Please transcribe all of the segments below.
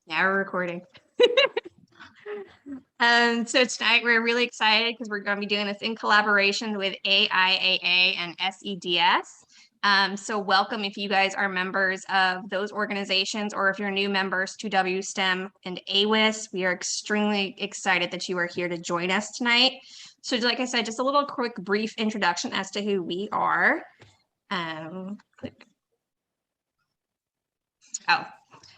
Yeah, we're recording. So tonight we're really excited because we're going to be doing this in collaboration with AIAA and SEDS. So welcome if you guys are members of those organizations, or if you're new members to wSTEM and AWIS. We are extremely excited that you are here to join us tonight. So like I said, just a little quick brief introduction as to who we are.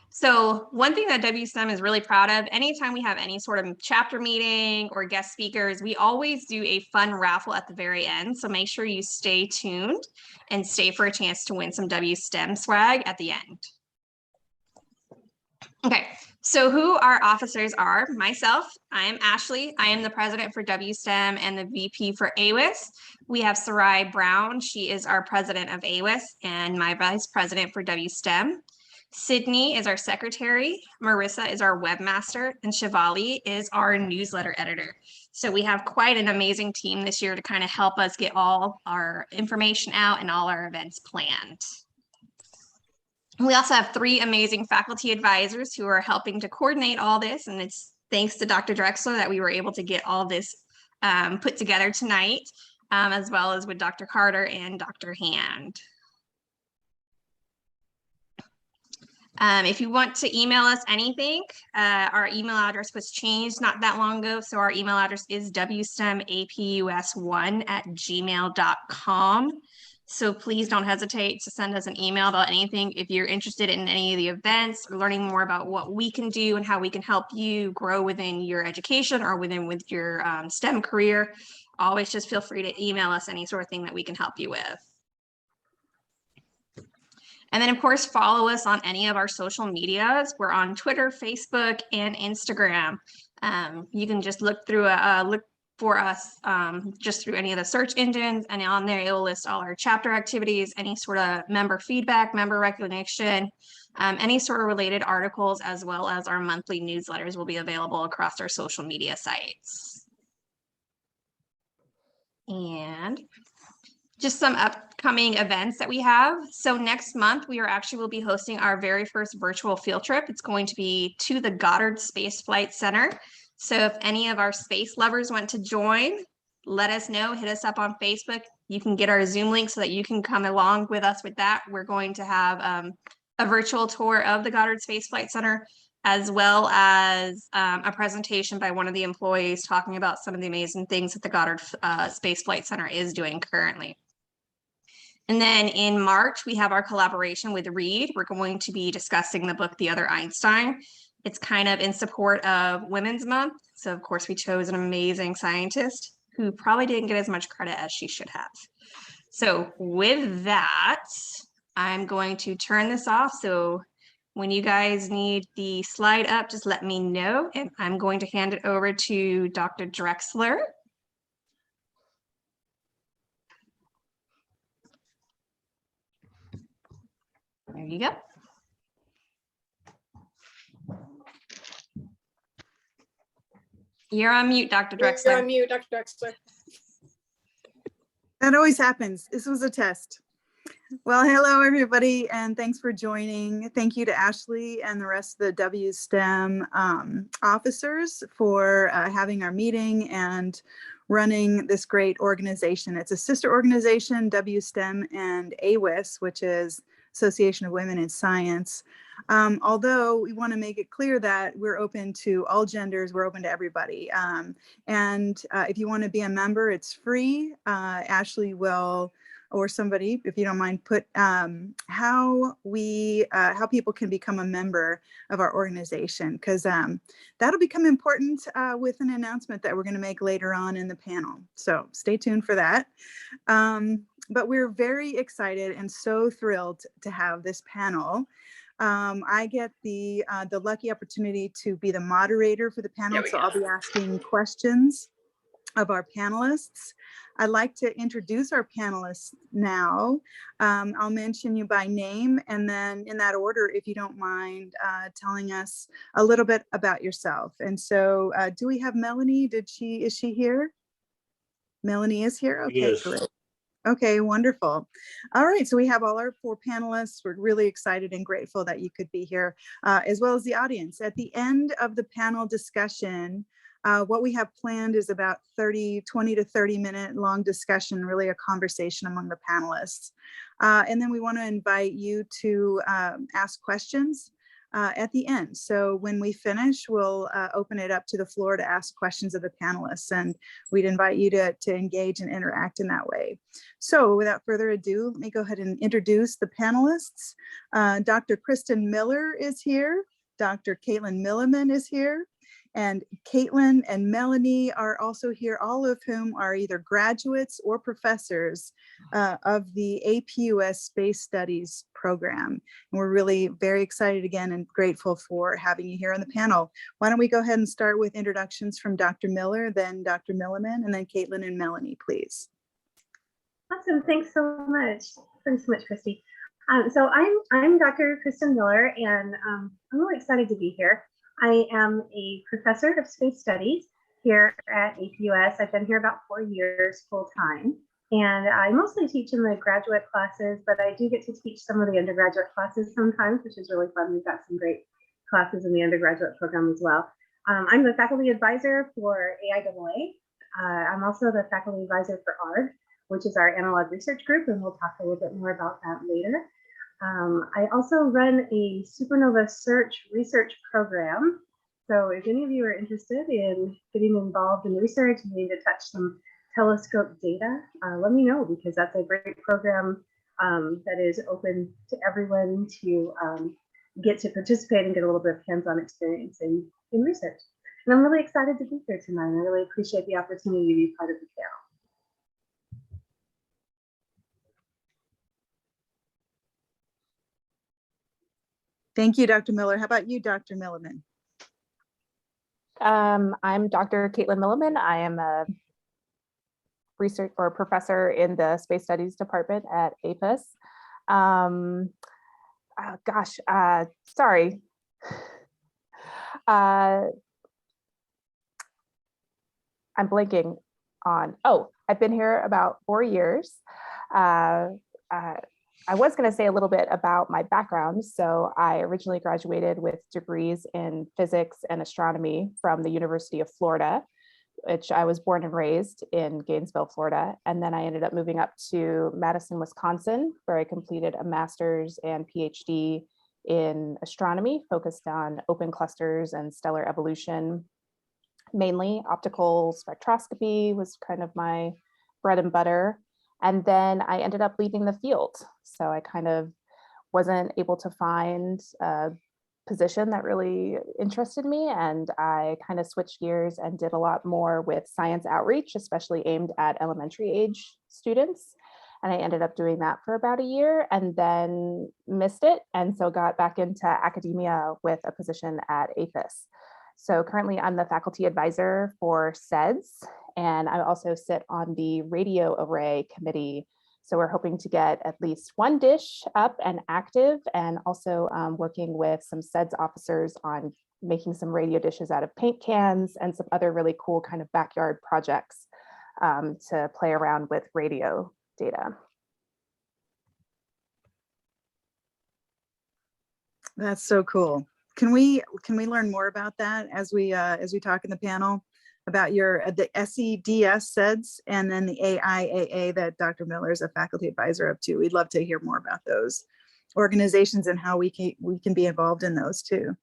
So one thing that wSTEM is really proud of, anytime we have any sort of chapter meeting or guest speakers, we always do a fun raffle at the very end. So make sure you stay tuned and stay for a chance to win some wSTEM swag at the end. Okay, so who our officers are: myself, I am Ashley. I am the president for wSTEM and the VP for AWIS. We have Sarai Brown. She is our president of AWIS and my vice president for wSTEM. Sydney is our secretary, Marissa is our webmaster, and Shivali is our newsletter editor. So we have quite an amazing team this year to kind of help us get all our information out and all our events planned. We also have 3 amazing faculty advisors who are helping to coordinate all this, and it's thanks to Dr. Drexler that we were able to get all this put together tonight, as well as with Dr. Carter and Dr. Hand. If you want to email us anything, our email address was changed not that long ago. So our email address is wstemapus1@gmail.com. So please don't hesitate to send us an email about anything. If you're interested in any of the events or learning more about what we can do and how we can help you grow within your education or with your STEM career, always just feel free to email us any sort of thing that we can help you with. And then, of course, follow us on any of our social medias. We're on Twitter, Facebook, and Instagram. You can just look for us just through any of the search engines, and on there it will list all our chapter activities, any sort of member feedback, member recognition, any sort of related articles, as well as our monthly newsletters will be available across our social media sites. And just some upcoming events that we have. So next month, we will be hosting our very first virtual field trip. It's going to be to the Goddard Space Flight Center. So if any of our space lovers want to join, let us know, hit us up on Facebook. You can get our Zoom link so that you can come along with us with that. We're going to have a virtual tour of the Goddard Space Flight Center, as well as a presentation by one of the employees talking about some of the amazing things that the Goddard Space Flight Center is doing currently. And then in March, we have our collaboration with Reed. We're going to be discussing the book, The Other Einstein. It's kind of in support of Women's Month. So of course we chose an amazing scientist who probably didn't get as much credit as she should have. So with that, I'm going to turn this off. So when you guys need the slide up, just let me know. And I'm going to hand it over to Dr. Drexler. There you go. You're on mute, Dr. Drexler. You're on mute, Dr. Drexler. That always happens. This was a test. Well, hello, everybody, and thanks for joining. Thank you to Ashley and the rest of the wSTEM officers for having our meeting and running this great organization. It's a sister organization, wSTEM and AWIS, which is Association of Women in Science. Although we want to make it clear that we're open to all genders, we're open to everybody. And if you want to be a member, it's free. Ashley will, or somebody, if you don't mind, put how people can become a member of our organization, because that'll become important with an announcement that we're going to make later on in the panel. So stay tuned for that. But we're very excited and so thrilled to have this panel. I get the lucky opportunity to be the moderator for the panel, so I'll be asking questions of our panelists. I'd like to introduce our panelists now. I'll mention you by name, and then in that order, if you don't mind telling us a little bit about yourself. And so do we have Melanie? Is she here? Melanie is here? Okay, Yes. great. Okay, wonderful. All right, so we have all our 4 panelists. We're really excited and grateful that you could be here, as well as the audience. At the end of the panel discussion, what we have planned is about 20 to 30 minute long discussion, really a conversation among the panelists. And then we want to invite you to ask questions at the end. So when we finish, we'll open it up to the floor to ask questions of the panelists, and we'd invite you to engage and interact in that way. So without further ado, let me go ahead and introduce the panelists. Dr. Kristen Miller is here. Dr. Caitlin Milliman is here. And Caitlin and Melanie are also here, all of whom are either graduates or professors of the AWIS Space Studies program. And we're really very excited again and grateful for having you here on the panel. Why don't we go ahead and start with introductions from Dr. Miller, then Dr. Milliman, and then Caitlin and Melanie, please. Awesome, thanks so much. Thanks so much, Christy. So I'm Dr. Kristen Miller, and I'm really excited to be here. I am a professor of space studies here at APUS. I've been here about 4 years full time, and I mostly teach in the graduate classes, but I do get to teach some of the undergraduate classes sometimes, which is really fun. We've got some great classes in the undergraduate program as well. I'm the faculty advisor for AIAA. I'm also the faculty advisor for ARG, which is our analog research group, and we'll talk a little bit more about that later. I also run a supernova search research program. So if any of you are interested in getting involved in research and need to touch some telescope data, let me know, because that's a great program that is open to everyone to get to participate and get a little bit of hands-on experience in research. And I'm really excited to be here tonight. I really appreciate the opportunity to be part of the panel. Thank you, Dr. Miller. How about you, Dr. Milliman? I'm Dr. Caitlin Milliman. I am a research or professor in the Space Studies Department at APUS. Sorry. I'm blanking on, I've been here about 4 years. I was going to say a little bit about my background. So I originally graduated with degrees in physics and astronomy from the University of Florida, which I was born and raised in Gainesville, Florida. And then I ended up moving up to Madison, Wisconsin, where I completed a master's and PhD in astronomy, focused on open clusters and stellar evolution. Mainly optical spectroscopy was kind of my bread and butter. And then I ended up leaving the field. So I kind of wasn't able to find a position that really interested me. And I kind of switched gears and did a lot more with science outreach, especially aimed at elementary age students. And I ended up doing that for about a year and then missed it. And so got back into academia with a position at APUS. So currently I'm the faculty advisor for SEDS, and I also sit on the radio array committee. So we're hoping to get at least one dish up and active, and also working with some SEDS officers on making some radio dishes out of paint cans and some other really cool kind of backyard projects to play around with radio data. That's so cool. Can we learn more about that as we talk in the panel about your the SEDS SEDS and then the AIAA that Dr. Miller is a faculty advisor of too? We'd love to hear more about those organizations and how we can be involved in those too.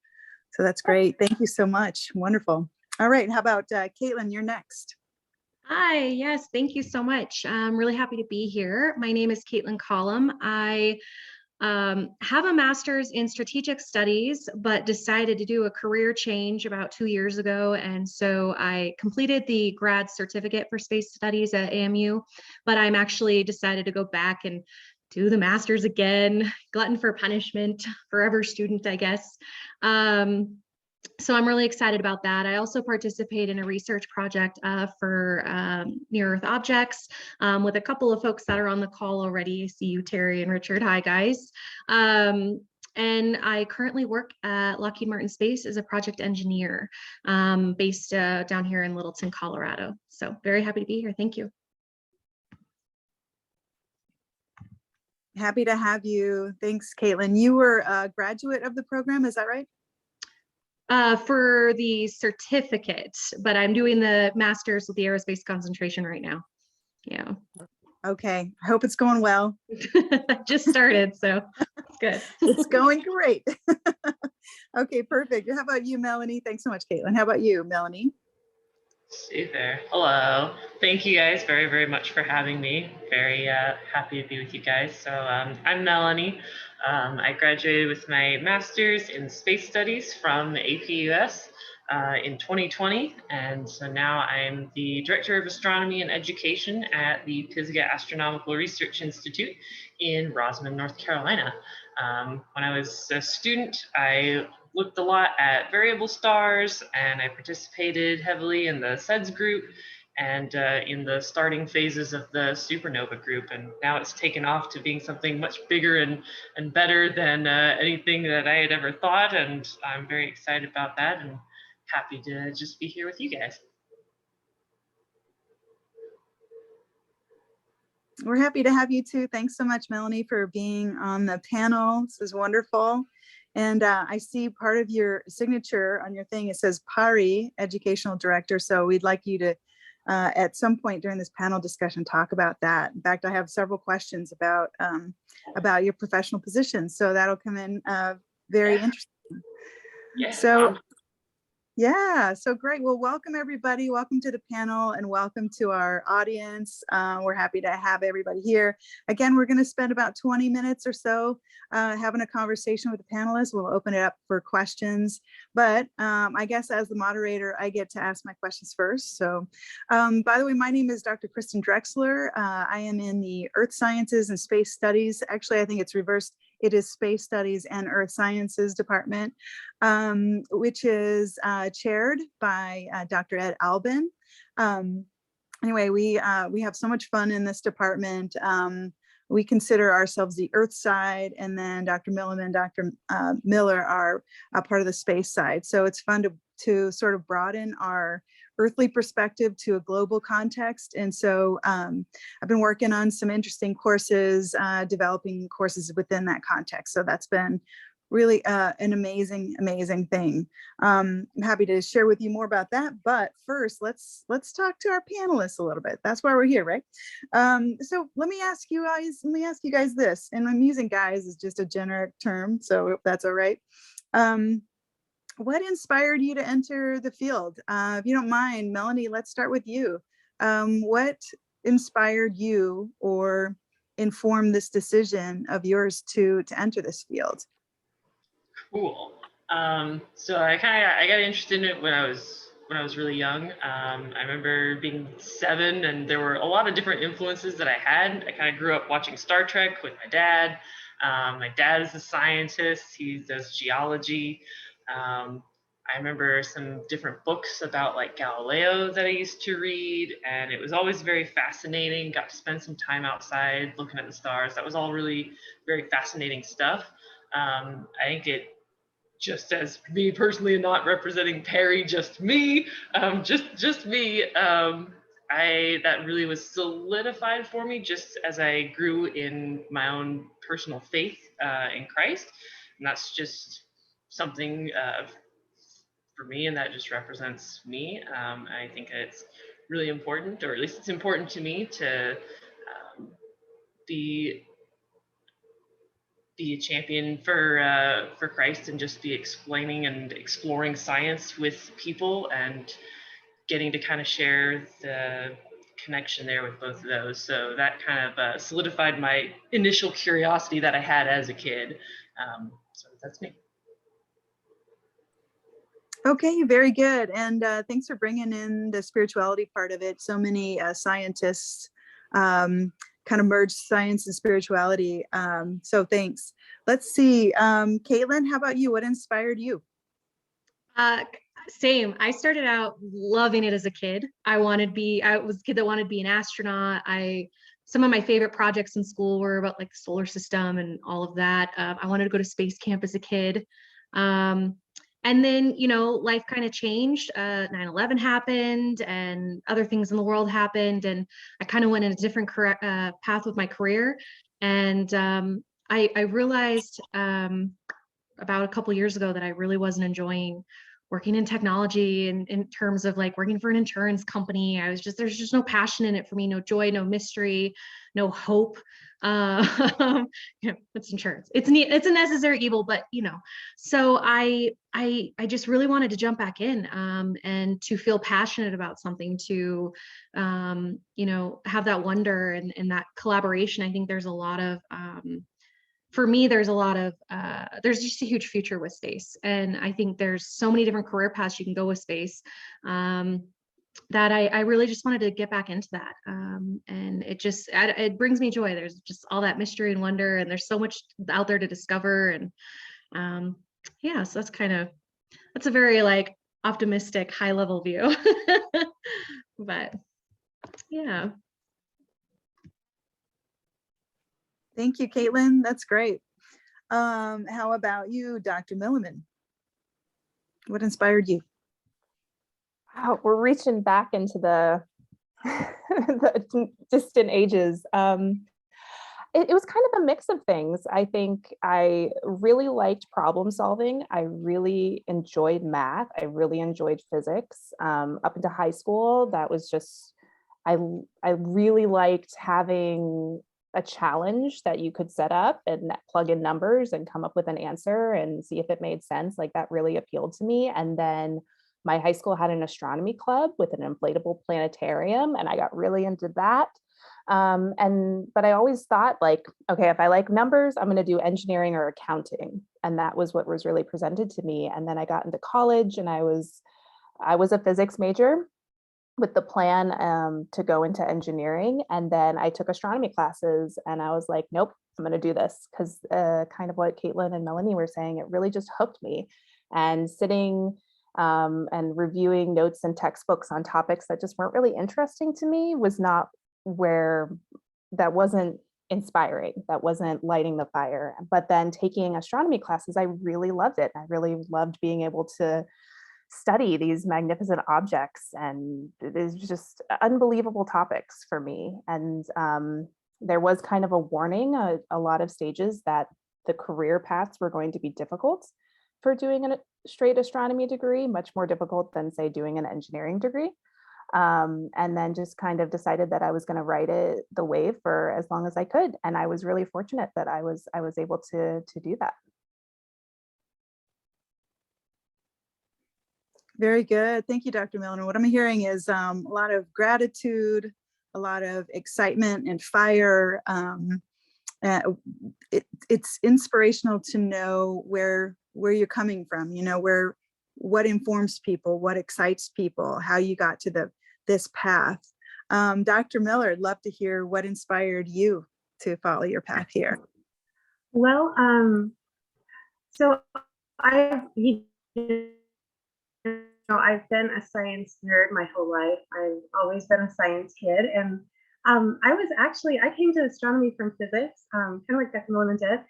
So that's great. Thank you so much. Wonderful. All right. How about Caitlin? You're next. Hi, yes, thank you so much. I'm really happy to be here. My name is Caitlin Collum. I have a master's in strategic studies, but decided to do a career change about 2 years ago. And so I completed the grad certificate for space studies at AMU, but I'm actually decided to go back and do the master's again. Glutton for punishment, forever student, I guess. So I'm really excited about that. I also participate in a research project for near-Earth objects with a couple of folks that are on the call already. I see you, Terry and Richard. Hi, guys. And I currently work at Lockheed Martin Space as a project engineer based down here in Littleton, Colorado. So very happy to be here. Thank you. Happy to have you. Thanks, Caitlin. You were a graduate of the program, is that right? For the certificate, but I'm doing the master's with the aerospace concentration right now. Yeah. Okay, I hope it's going well. Just started, so it's good. It's going great. Okay, perfect. How about you, Melanie? Thanks so much, Caitlin. How about you, Melanie? Hey there. Hello. Thank you guys very, very much for having me. Very happy to be with you guys. So I'm Melanie. I graduated with my master's in space studies from AWIS in 2020. And so now I'm the director of astronomy and education at the Pisgah Astronomical Research Institute in Rosman, North Carolina. When I was a student, I looked a lot at variable stars, and I participated heavily in the SEDS group and in the starting phases of the supernova group. And now it's taken off to being something much bigger and better than anything that I had ever thought. And I'm very excited about that and happy to just be here with you guys. We're happy to have you too. Thanks so much, Melanie, for being on the panel. This is wonderful. And I see part of your signature on your thing. It says PARI, Educational Director. So we'd like you to, at some point during this panel discussion, talk about that. In fact, I have several questions about your professional position. So that'll come in very interesting. Yeah. So yeah, so great. Well, welcome everybody. Welcome to the panel and welcome to our audience. We're happy to have everybody here. Again, we're going to spend about 20 minutes or so having a conversation with the panelists. We'll open it up for questions, but I guess as the moderator, I get to ask my questions first. So by the way, my name is Dr. Kristen Drexler. I am in the Earth Sciences and Space Studies. Actually, I think it's reversed. It is Space Studies and Earth Sciences Department, which is chaired by Dr. Ed Albin. Anyway, we have so much fun in this department. We consider ourselves the Earth side, and then Dr. Milliman, Dr. Miller are a part of the space side. So it's fun to sort of broaden our earthly perspective to a global context. And so I've been working on some interesting courses, developing courses within that context. So that's been really an amazing, amazing thing. I'm happy to share with you more about that. But first, let's talk to our panelists a little bit. That's why we're here, right? So let me ask you guys this, and I'm using guys as just a generic term, so if that's all right. What inspired you to enter the field? If you don't mind, Melanie, let's start with you. What inspired you or informed this decision of yours to enter this field? Cool. So I got interested in it when I was really young. I remember being 7, and there were a lot of different influences that I had. I kind of grew up watching Star Trek with my dad. My dad is a scientist. He does geology. I remember some different books about like Galileo that I used to read, and it was always very fascinating. Got to spend some time outside looking at the stars. That was all really very fascinating stuff. I think it, just as me personally, and not representing Perry, just me, just me. That really was solidified for me just as I grew in my own personal faith in Christ, and that's just something for me, and that just represents me. I think it's really important, or at least it's important to me to be a champion for Christ and just be explaining and exploring science with people and getting to kind of share the connection there with both of those. So that kind of solidified my initial curiosity that I had as a kid. So that's me. Okay, very good. And thanks for bringing in the spirituality part of it. So many scientists kind of merge science and spirituality. So thanks. Let's see. Caitlin, how about you? What inspired you? Same. I started out loving it as a kid. I was a kid that wanted to be an astronaut. Some of my favorite projects in school were about like the solar system and all of that. I wanted to go to space camp as a kid. And then, life kind of changed. 9/11 happened and other things in the world happened. And I kind of went in a different path with my career. And I realized about a couple years ago that I really wasn't enjoying working in technology and in terms of like working for an insurance company. There's just no passion in it for me, no joy, no mystery, no hope. It's insurance. It's a necessary evil, but so I just really wanted to jump back in and to feel passionate about something, to have that wonder and that collaboration. I think there's a lot of for me, there's just a huge future with space. And I think there's so many different career paths you can go with space that I really just wanted to get back into that. And it brings me joy. There's just all that mystery and wonder, and there's so much out there to discover. And yeah, so that's a very like optimistic, high level view. But yeah. Thank you, Caitlin. That's great. How about you, Dr. Milliman? What inspired you? Wow, we're reaching back into the, the distant ages. It was kind of a mix of things. I think I really liked problem solving. I really enjoyed math. I really enjoyed physics. Up into high school, that was just, I really liked having a challenge that you could set up and plug in numbers and come up with an answer and see if it made sense. Like that really appealed to me. And then my high school had an astronomy club with an inflatable planetarium, and I got really into that. But I always thought like, okay, if I like numbers, I'm going to do engineering or accounting. And that was what was really presented to me. And then I got into college, and I was a physics major with the plan to go into engineering. And then I took astronomy classes, and I was like, nope, I'm going to do this, because kind of what Caitlin and Melanie were saying, it really just hooked me. And sitting and reviewing notes and textbooks on topics that just weren't really interesting to me was not that wasn't inspiring, that wasn't lighting the fire. But then taking astronomy classes, I really loved it. I really loved being able to study these magnificent objects, and it is just unbelievable topics for me. And there was kind of a warning a lot of stages that the career paths were going to be difficult for doing a straight astronomy degree, much more difficult than say doing an engineering degree. And then just kind of decided that I was going to ride the wave for as long as I could. And I was really fortunate that I was able to do that. Very good. Thank you, Dr. Milner. What I'm hearing is a lot of gratitude, a lot of excitement and fire. It's inspirational to know where you're coming from, what informs people, what excites people, how you got to this path. Dr. Miller, I'd love to hear what inspired you to follow your path here. Well, so I've been a science nerd my whole life. I've always been a science kid, and I came to astronomy from physics, kind of like Dr. Milliman did.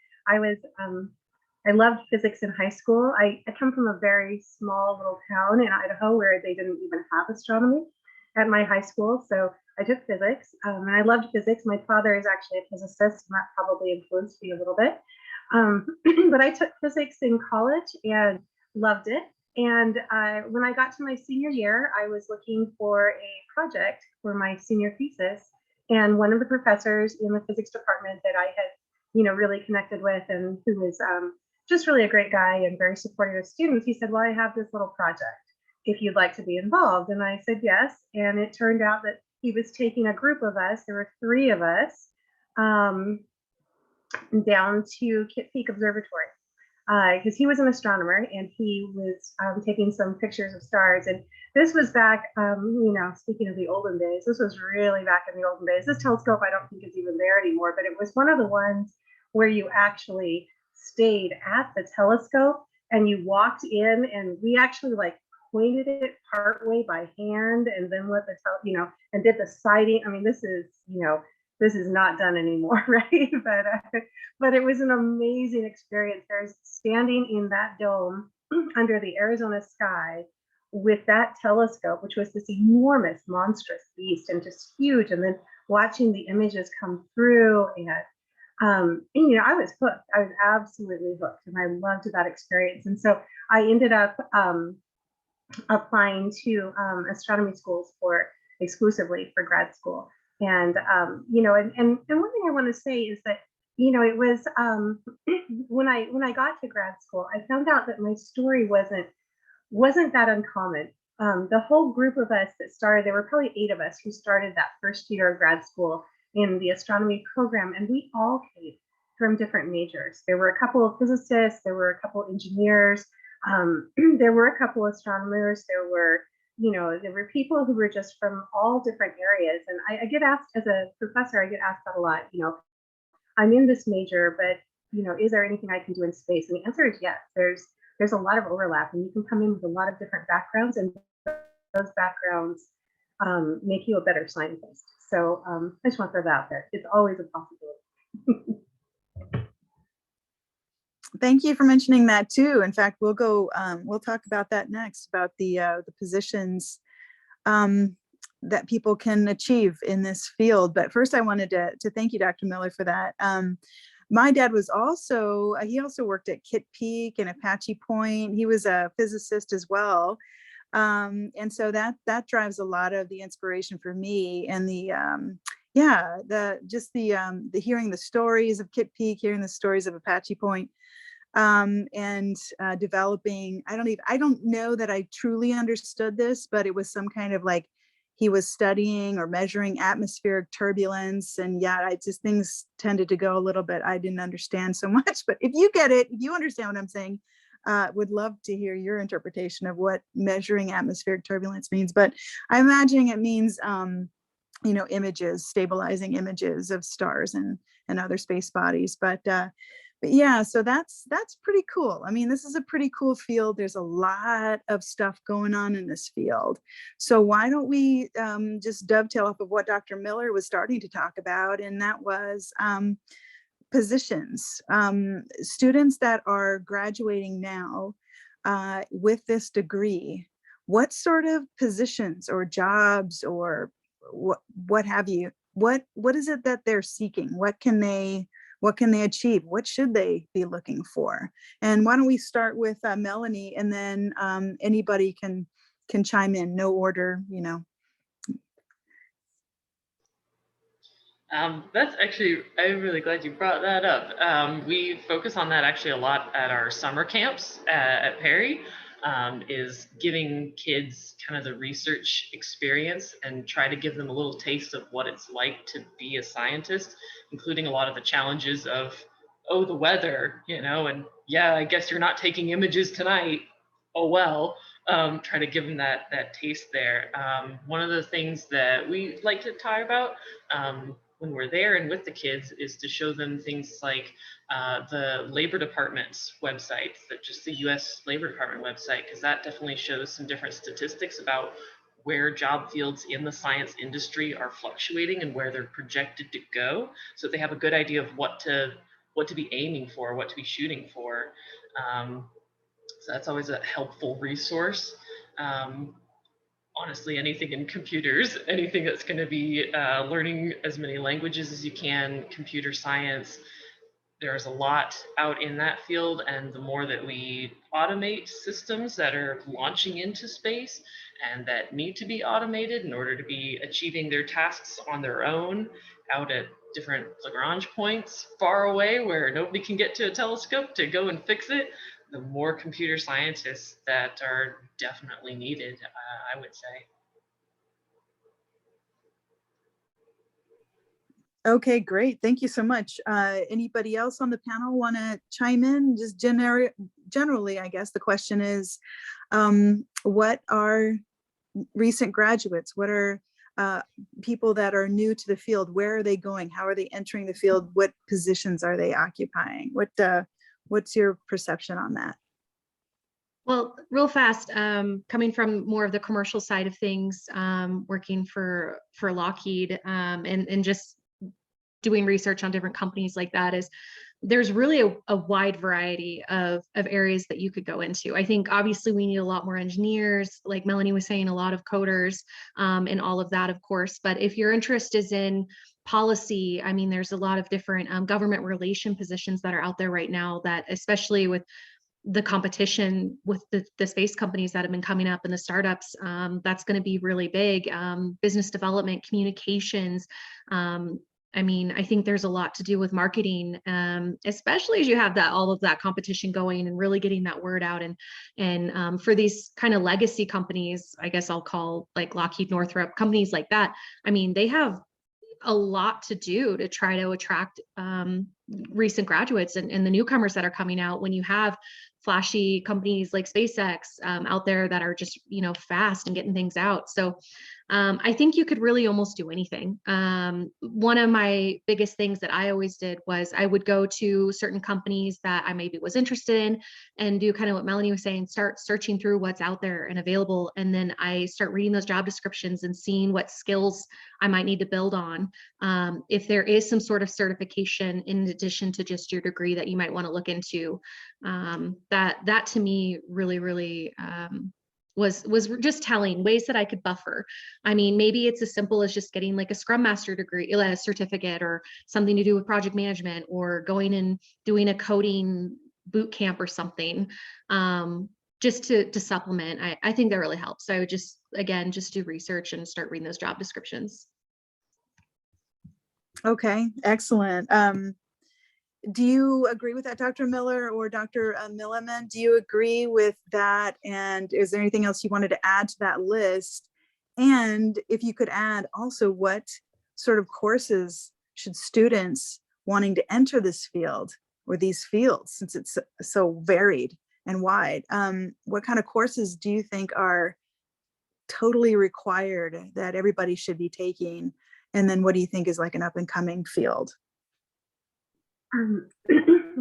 I loved physics in high school. I come from a very small little town in Idaho where they didn't even have astronomy at my high school. So I took physics, and I loved physics. My father is actually a physicist, and that probably influenced me a little bit. But I took physics in college and loved it. And when I got to my senior year, I was looking for a project for my senior thesis. And one of the professors in the physics department that I had, really connected with, and who was just really a great guy and very supportive of students, he said, well, I have this little project if you'd like to be involved. And I said yes. And it turned out that he was taking a group of us, there were 3 of us, down to Kitt Peak Observatory, because he was an astronomer and he was taking some pictures of stars. And this was back, speaking of the olden days, this was really back in the olden days. This telescope I don't think is even there anymore, but it was one of the ones where you actually stayed at the telescope and you walked in, and we actually like pointed it partway by hand and then let and did the sighting. I mean, this is not done anymore, right? But it was an amazing experience. There's standing in that dome under the Arizona sky with that telescope, which was this enormous, monstrous beast and just huge, and then watching the images come through. And And, you know, I was hooked. I was absolutely hooked, and I loved that experience. And so I ended up applying to astronomy schools for exclusively for grad school. And you know, and one thing I want to say is that, you know, it was when I got to grad school, I found out that my story wasn't that uncommon. The whole group of us that started, there were probably 8 of us who started that first year of grad school in the astronomy program, and we all came from different majors. There were a couple of physicists, there were a couple of engineers, there were a couple of astronomers, there were, you know, there were people who were just from all different areas. And I get asked, as a professor, I get asked that a lot, you know, I'm in this major, but, you know, is there anything I can do in space? And the answer is yes. There's a lot of overlap, and you can come in with a lot of different backgrounds, and those backgrounds make you a better scientist. So I just want to throw that out there. It's always a possibility. Thank you for mentioning that too. In fact, we'll talk about that next, about the positions that people can achieve in this field. But first, I wanted to thank you, Dr. Miller, for that. My dad was also, he also worked at Kitt Peak and Apache Point. He was a physicist as well. And so that drives a lot of the inspiration for me, and the hearing the stories of Kitt Peak, hearing the stories of Apache Point, and developing, I don't know that I truly understood this, but it was some kind of like, he was studying or measuring atmospheric turbulence, and things tended to go a little bit, I didn't understand so much. But if you get it, if you understand what I'm saying, would love to hear your interpretation of what measuring atmospheric turbulence means. But I imagine it means, you know, images, stabilizing images of stars and other space bodies. But yeah, so that's pretty cool. I mean, this is a pretty cool field. There's a lot of stuff going on in this field. So why don't we just dovetail off of what Dr. Miller was starting to talk about, and that was positions. Students that are graduating now with this degree, what sort of positions or jobs or what have you, what is it that they're seeking? What can they achieve? What should they be looking for? And why don't we start with Melanie, and then anybody can chime in, no order, you know. That's actually, I'm really glad you brought that up. We focus on that actually a lot at our summer camps at Perry, is giving kids kind of the research experience and try to give them a little taste of what it's like to be a scientist, including a lot of the challenges of, oh, the weather, you know, and yeah, I guess you're not taking images tonight. Oh, well. Try to give them that taste there. One of the things that we like to talk about when we're there and with the kids is to show them things like the Labor Department's website, just the US Labor Department website, because that definitely shows some different statistics about where job fields in the science industry are fluctuating and where they're projected to go, so they have a good idea of what to be aiming for, what to be shooting for. So that's always a helpful resource. Honestly, anything in computers, anything that's going to be learning as many languages as you can, computer science, there's a lot out in that field. And the more that we automate systems that are launching into space and that need to be automated in order to be achieving their tasks on their own out at different Lagrange points far away where nobody can get to a telescope to go and fix it, the more computer scientists that are definitely needed, I would say. Okay, great. Thank you so much. Anybody else on the panel want to chime in? Just generally, I guess the question is, what are recent graduates? What are people that are new to the field? Where are they going? How are they entering the field? What positions are they occupying? What's your perception on that? Well, real fast, coming from more of the commercial side of things, working for Lockheed, and just doing research on different companies like that, is there's really a wide variety of areas that you could go into. I think obviously we need a lot more engineers, like Melanie was saying, a lot of coders, and all of that, of course. But if your interest is in policy. I mean, there's a lot of different government relation positions that are out there right now that, especially with the competition with the space companies that have been coming up and the startups, that's going to be really big. Business development, communications. I mean, I think there's a lot to do with marketing, especially as you have that all of that competition going and really getting that word out. And for these kind of legacy companies, I guess I'll call like Lockheed, Northrop, companies like that. I mean, they have a lot to do to try to attract recent graduates and the newcomers that are coming out when you have flashy companies like SpaceX out there that are just, you know, fast and getting things out. So I think you could really almost do anything. One of my biggest things that I always did was I would go to certain companies that I maybe was interested in and do kind of what Melanie was saying, start searching through what's out there and available. And then I start reading those job descriptions and seeing what skills I might need to build on. If there is some sort of certification in addition to just your degree that you might want to look into, that to me really was just telling ways that I could buffer. I mean, maybe it's as simple as just getting like a Scrum Master degree, a certificate, or something to do with project management, or going and doing a coding boot camp or something, just to supplement. I think that really helps. So I would just, again, just do research and start reading those job descriptions. Okay, excellent. Do you agree with that, Dr. Miller or Dr. Milliman? Do you agree with that? And is there anything else you wanted to add to that list? And if you could add also, what sort of courses should students wanting to enter this field or these fields, since it's so varied and wide, what kind of courses do you think are totally required that everybody should be taking? And then what do you think is like an up and coming field?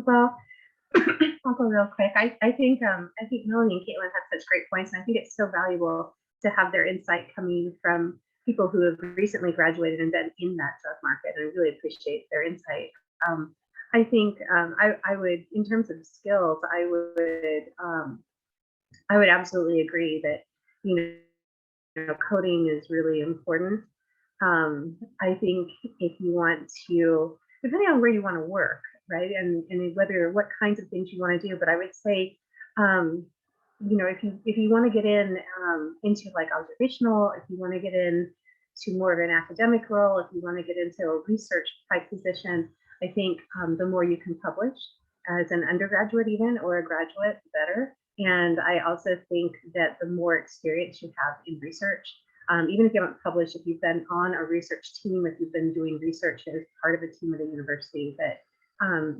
Well, I'll go real quick. I think Melanie and Caitlin had such great points, and I think it's so valuable to have their insight coming from people who have recently graduated and been in that job market. And I really appreciate their insight. I think I would, in terms of skills, I would absolutely agree that you know coding is really important. I think if you want to, depending on where you want to work, right, and whether what kinds of things you want to do, but I would say, you know, if you want to get in into like observational, if you want to get in to more of an academic role, if you want to get into a research type position, I think the more you can publish as an undergraduate even or a graduate, the better. And I also think that the more experience you have in research, even if you haven't published, if you've been on a research team, if you've been doing research as part of a team at a university,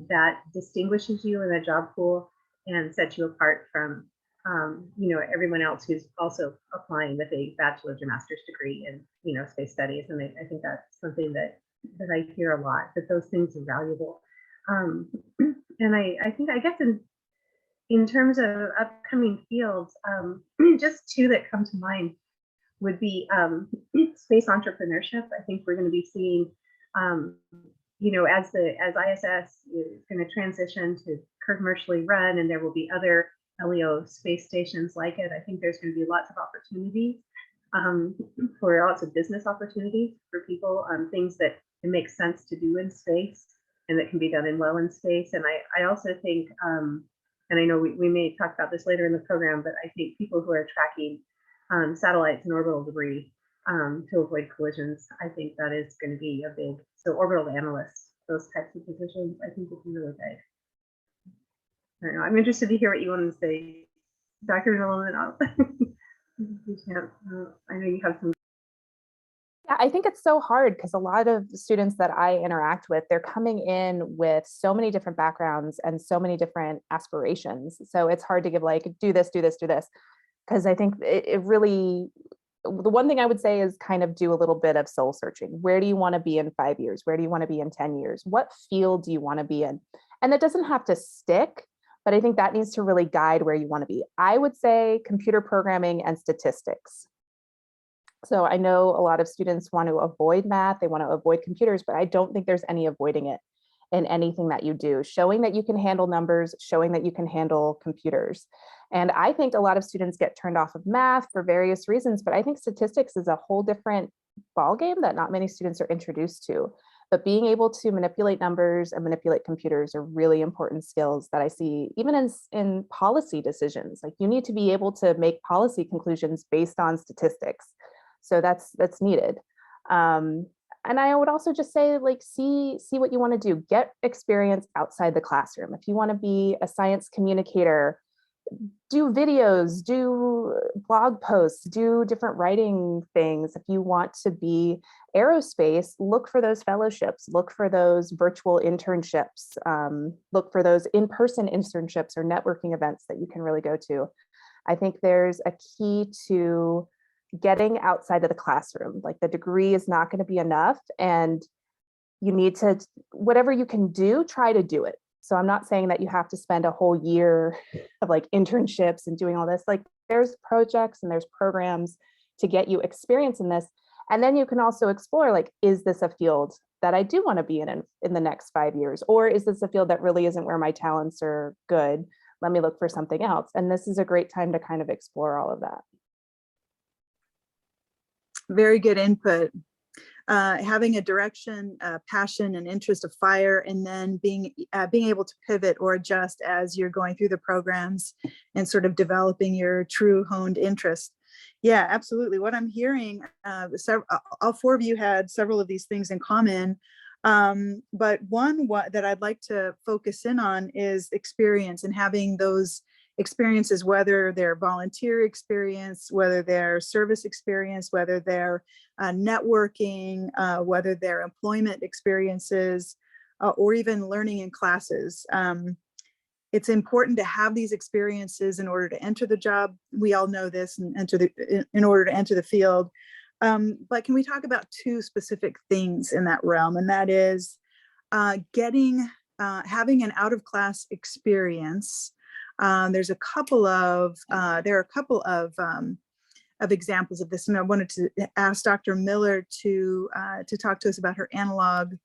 that distinguishes you in the job pool and sets you apart from you know, everyone else who's also applying with a bachelor's or master's degree in, you know, space studies. And I think that's something that I hear a lot, that those things are valuable. And I think, I guess in terms of upcoming fields, just two that come to mind would be space entrepreneurship. I think we're going to be seeing, you know, as ISS is going to transition to commercially run, and there will be other LEO space stations like it. I think there's going to be lots of opportunities for lots of business opportunities for people, things that it makes sense to do in space and that can be done well in space. And I also think, and I know we may talk about this later in the program, but I think people who are tracking satellites and orbital debris to avoid collisions, I think that is going to be a big, so orbital analysts, those types of positions, I think will be really big. I don't know, I'm interested to hear what you want to say, Dr. Nolan. I know you have some. Yeah, I think it's so hard because a lot of the students that I interact with, they're coming in with so many different backgrounds and so many different aspirations. So it's hard to give like, do this, do this, do this. Because I think it really, the one thing I would say is kind of do a little bit of soul searching. Where do you want to be in 5 years? Where do you want to be in 10 years? What field do you want to be in? And that doesn't have to stick, but I think that needs to really guide where you want to be. I would say computer programming and statistics. So I know a lot of students want to avoid math, they want to avoid computers, but I don't think there's any avoiding it in anything that you do. Showing that you can handle numbers, showing that you can handle computers. And I think a lot of students get turned off of math for various reasons, but I think statistics is a whole different ballgame that not many students are introduced to. But being able to manipulate numbers and manipulate computers are really important skills that I see even in policy decisions. Like you need to be able to make policy conclusions based on statistics. So that's needed. And I would also just say, like, see what you want to do. Get experience outside the classroom. If you want to be a science communicator, do videos, do blog posts, do different writing things. If you want to be aerospace, look for those fellowships, look for those virtual internships, look for those in-person internships or networking events that you can really go to. I think there's a key to getting outside of the classroom. Like the degree is not going to be enough, and you need to, whatever you can do, try to do it. So I'm not saying that you have to spend a whole year of like internships and doing all this. Like there's projects and there's programs to get you experience in this. And then you can also explore, like, is this a field that I do want to be in the next 5 years? Or is this a field that really isn't where my talents are good? Let me look for something else. And this is a great time to kind of explore all of that. Very good input. Having a direction, passion, and interest of fire, and then being able to pivot or adjust as you're going through the programs and sort of developing your true honed interest. Yeah, absolutely. What I'm hearing, all four of you had several of these things in common, but one that I'd like to focus in on is experience, and having those experiences, whether they're volunteer experience, whether they're service experience, whether they're networking, whether they're employment experiences, or even learning in classes. It's important to have these experiences in order to enter the job. We all know this, and in order to enter the field. But can we talk about two specific things in that realm? And that is having an out-of-class experience. There are a couple of examples of this, and I wanted to ask Dr. Miller to talk to us about her analog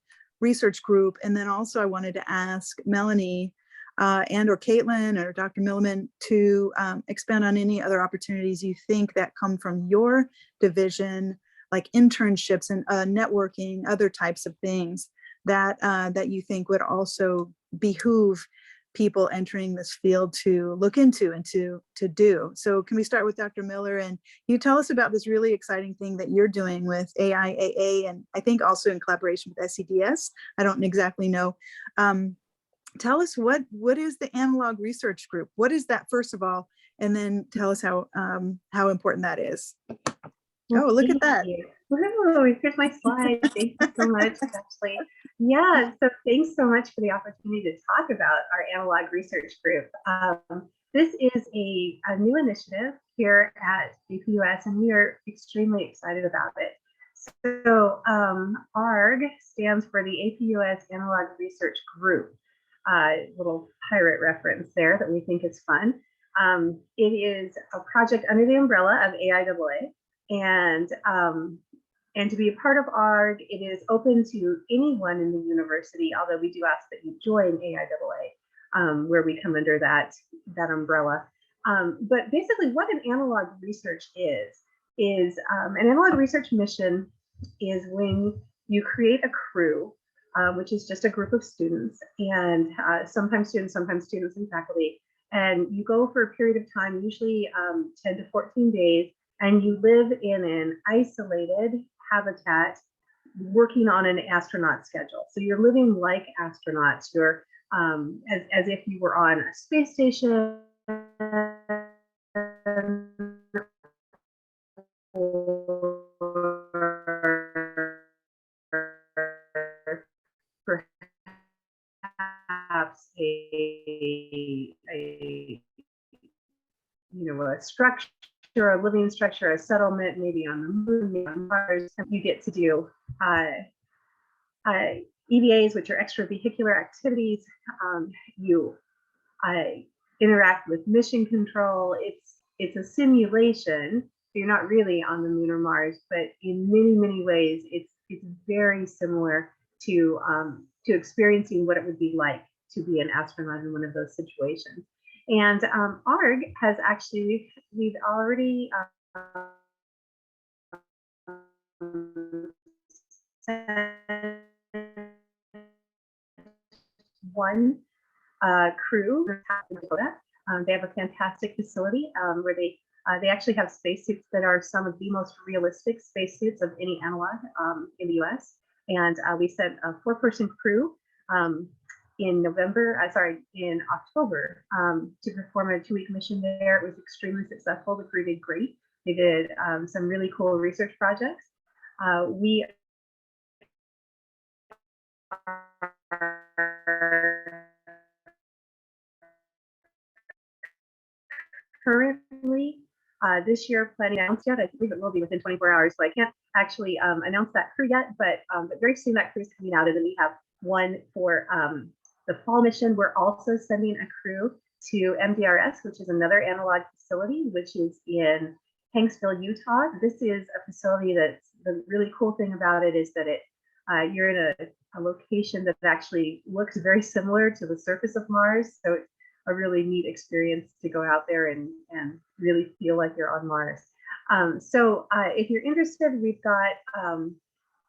research group, and then also I wanted to ask Melanie and or Caitlin or Dr. Milliman to expand on any other opportunities you think that come from your division, like internships and networking, other types of things that you think would also behoove people entering this field to look into and to do. So can we start with Dr. Miller, and you tell us about this really exciting thing that you're doing with AIAA, and I think also in collaboration with SCDS. I don't exactly know. Tell us what is the Analog Research Group? What is that, first of all, and then tell us how important that is. Oh, look at that. Woo, here's my slide. Thank you so much, Ashley. Yeah, so thanks so much for the opportunity to talk about our Analog Research Group. This is a new initiative here at APUS, and we are extremely excited about it. So ARG stands for the APUS Analog Research Group. Little pirate reference there that we think is fun. It is a project under the umbrella of AIAA. And to be a part of ARG, it is open to anyone in the university, although we do ask that you join AIAA, where we come under that umbrella. But basically what an analog research is an analog research mission is when you create a crew, which is just a group of students, and sometimes students and faculty, and you go for a period of time, usually 10 to 14 days, and you live in an isolated habitat working on an astronaut schedule. So you're living like astronauts. You're as if you were on a space station, or perhaps a structure, a living structure, a settlement, maybe on the moon, maybe on Mars. You get to do EVAs, which are extravehicular activities. You interact with mission control. It's a simulation. You're not really on the moon or Mars, but in many ways, it's very similar to experiencing what it would be like to be an astronaut in one of those situations. And ARG has actually, we've already sent one crew in Dakota. They have a fantastic facility where they actually have spacesuits that are some of the most realistic spacesuits of any analog in the US. And we sent a 4-person crew in October to perform a 2-week mission there. It was extremely successful. The crew did great. They did some really cool research projects. We are currently this year planning announced yet. I believe it will be within 24 hours, so I can't actually announce that crew yet, but very soon that crew is coming out, and then we have one for the fall mission. We're also sending a crew to MDRS, which is another analog facility, which is in Hanksville, Utah. This is a facility that's, the really cool thing about it is that you're in a location that actually looks very similar to the surface of Mars. So it's a really neat experience to go out there and really feel like you're on Mars. So if you're interested, we've got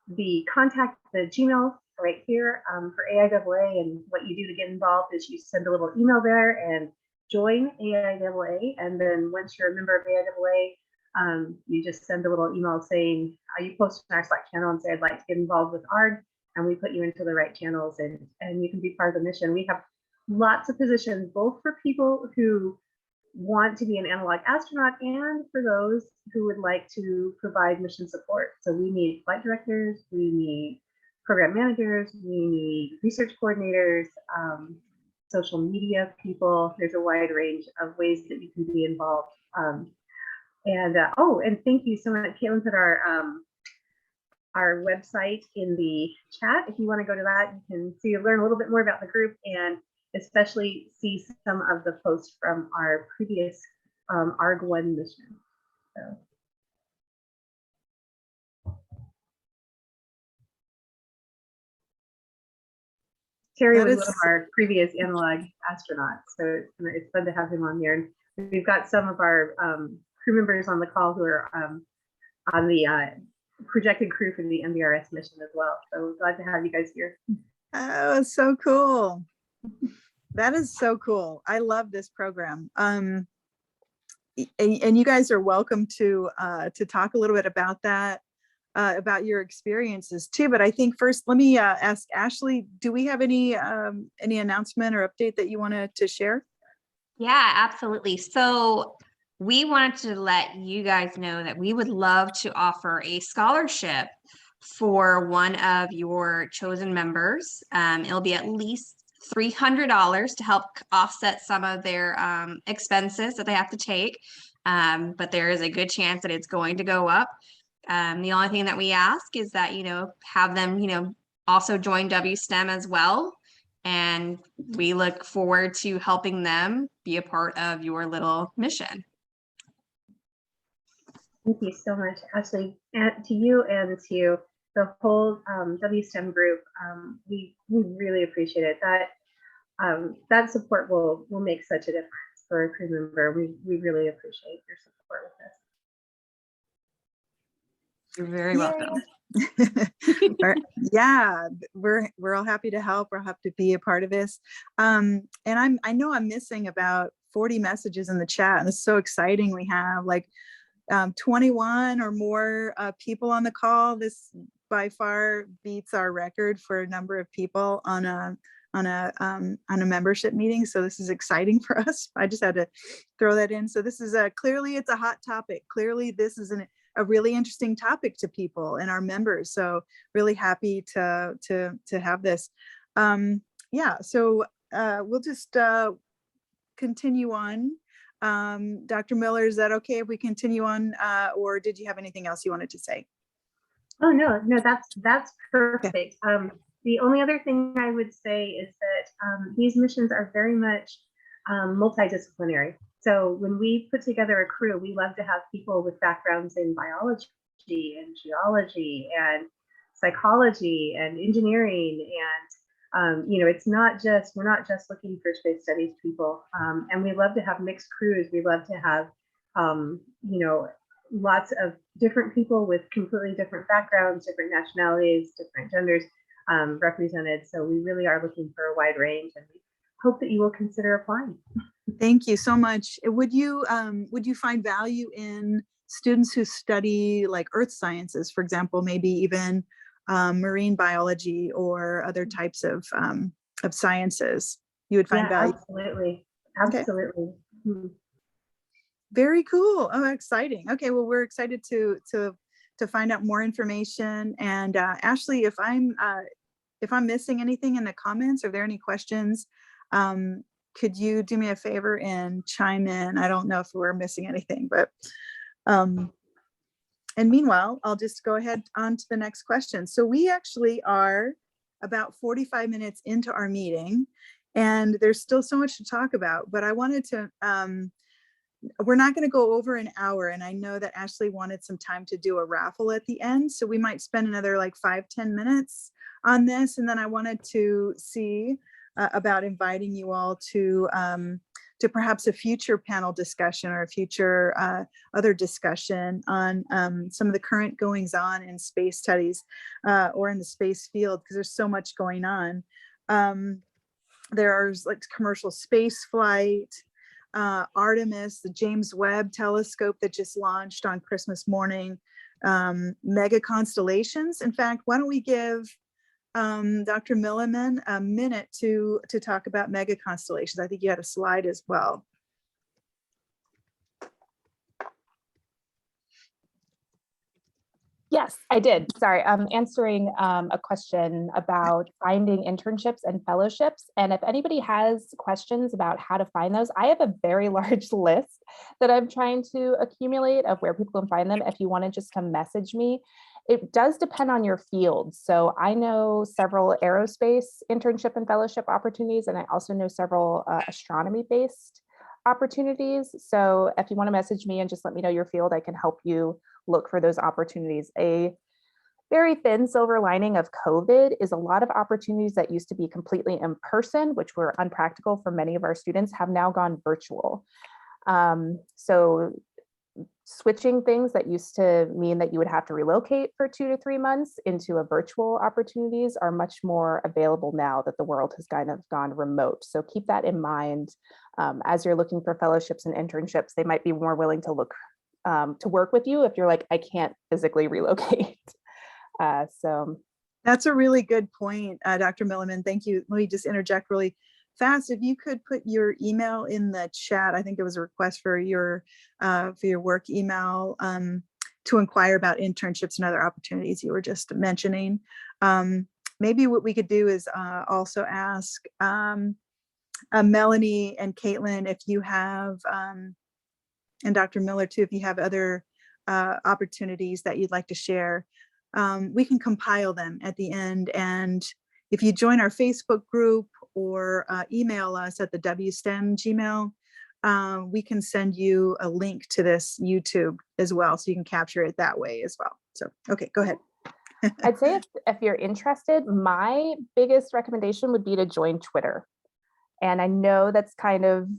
the Gmail right here for AIAA, and what you do to get involved is you send a little email there and join AIAA, and then once you're a member of AIAA, you just send a little email saying you post in our Slack channel and say I'd like to get involved with ARG, and we put you into the right channels, and you can be part of the mission. We have lots of positions, both for people who want to be an analog astronaut and for those who would like to provide mission support. So we need flight directors, we need program managers, we need research coordinators, social media people. There's a wide range of ways that you can be involved. And thank you so much. Caitlin put our website in the chat. If you want to go to that, you can learn a little bit more about the group, and especially see some of the posts from our previous ARG-1 mission. So. Terry was one of our previous analog astronauts, so it's fun to have him on here. And we've got some of our crew members on the call who are on the projected crew for the MDRS mission as well. So glad to have you guys here. Oh, so cool. That is so cool. I love this program. And you guys are welcome to talk a little bit about that, about your experiences too. But I think first, let me ask Ashley, do we have any announcement or update that you wanted to share? Yeah, absolutely. So we wanted to let you guys know that we would love to offer a scholarship for one of your chosen members. It'll be at least $300 to help offset some of their expenses that they have to take. But there is a good chance that it's going to go up. The only thing that we ask is that, have them, also join wSTEM as well. And we look forward to helping them be a part of your little mission. Thank you so much, Ashley, and to you and to the whole wSTEM group. We really appreciate it. That support will make such a difference for a crew member. We really appreciate your support with this. You're very welcome. Yeah, we're all happy to help. We're happy to be a part of this. And I know I'm missing about 40 messages in the chat, and it's so exciting. We have like 21 or more people on the call. This by far beats our record for a number of people on a membership meeting. So this is exciting for us. I just had to throw that in. So this is clearly it's a hot topic. Clearly this is a really interesting topic to people and our members. So really happy to have this. Yeah, so we'll just continue on. Dr. Miller, is that okay if we continue on, or did you have anything else you wanted to say? Oh, no, that's perfect. Okay. The only other thing I would say is that these missions are very much multidisciplinary. So when we put together a crew, we love to have people with backgrounds in biology and geology and psychology and engineering, and it's not just, we're not just looking for space studies people, and we love to have mixed crews. We love to have lots of different people with completely different backgrounds, different nationalities, different genders. represented. So we really are looking for a wide range, and we hope that you will consider applying. Thank you so much. Would you find value in students who study like earth sciences, for example, maybe even marine biology or other types of sciences? You would find value. Absolutely. Okay. Absolutely. Very cool. Oh, exciting. Okay, well, we're excited to find out more information. And Ashley, if I'm missing anything in the comments, are there any questions? Could you do me a favor and chime in? I don't know if we're missing anything, but and meanwhile, I'll just go ahead on to the next question. So we actually are about 45 minutes into our meeting, and there's still so much to talk about, but I wanted to, we're not going to go over an hour, and I know that Ashley wanted some time to do a raffle at the end, so we might spend another like 5-10 minutes on this, and then I wanted to see about inviting you all to perhaps a future panel discussion or a future other discussion on some of the current goings on in space studies or in the space field, because there's so much going on. There's like commercial space flight, Artemis, the James Webb telescope that just launched on Christmas morning, mega constellations. In fact, why don't we give Dr. Milliman a minute to talk about mega constellations. I think you had a slide as well. Yes, I did. Sorry, I'm answering a question about finding internships and fellowships. And if anybody has questions about how to find those, I have a very large list that I'm trying to accumulate of where people can find them. If you want to just come message me, it does depend on your field. So I know several aerospace internship and fellowship opportunities, and I also know several astronomy-based opportunities. So if you want to message me and just let me know your field, I can help you look for those opportunities. A very thin silver lining of COVID is a lot of opportunities that used to be completely in person, which were unpractical for many of our students, have now gone virtual. So switching things that used to mean that you would have to relocate for 2 to 3 months into a virtual opportunities are much more available now that the world has kind of gone remote. So keep that in mind as you're looking for fellowships and internships. They might be more willing to look to work with you if you're like, I can't physically relocate. So that's a really good point, Dr. Milliman. Thank you. Let me just interject really fast. If you could put your email in the chat, I think there was a request for your work email to inquire about internships and other opportunities you were just mentioning. Maybe what we could do is also ask Melanie and Caitlin if you have, and Dr. Miller too, if you have other opportunities that you'd like to share. We can compile them at the end, and if you join our Facebook group or email us at the wSTEM Gmail, we can send you a link to this YouTube as well, so you can capture it that way as well. So, okay, go ahead. I'd say if you're interested, my biggest recommendation would be to join Twitter. And I know that's kind of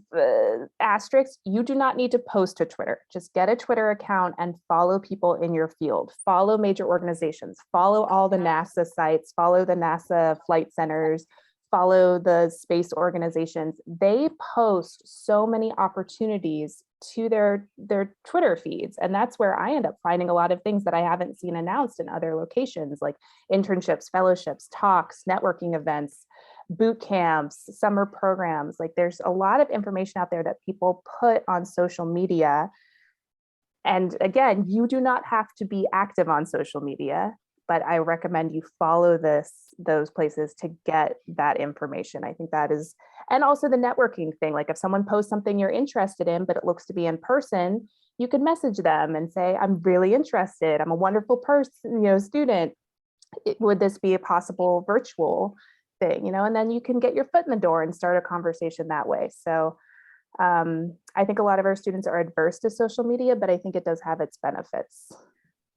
asterisk. You do not need to post to Twitter. Just get a Twitter account and follow people in your field. Follow major organizations. Follow all the NASA sites. Follow the NASA flight centers. Follow the space organizations. They post so many opportunities to their Twitter feeds. And that's where I end up finding a lot of things that I haven't seen announced in other locations, like internships, fellowships, talks, networking events, boot camps, summer programs. Like there's a lot of information out there that people put on social media. And again, you do not have to be active on social media, but I recommend you follow those places to get that information. I think that is, and also the networking thing. Like if someone posts something you're interested in, but it looks to be in person, you could message them and say, I'm really interested. I'm a wonderful person, student. Would this be a possible virtual thing, and then you can get your foot in the door and start a conversation that way. So I think a lot of our students are adverse to social media, but I think it does have its benefits.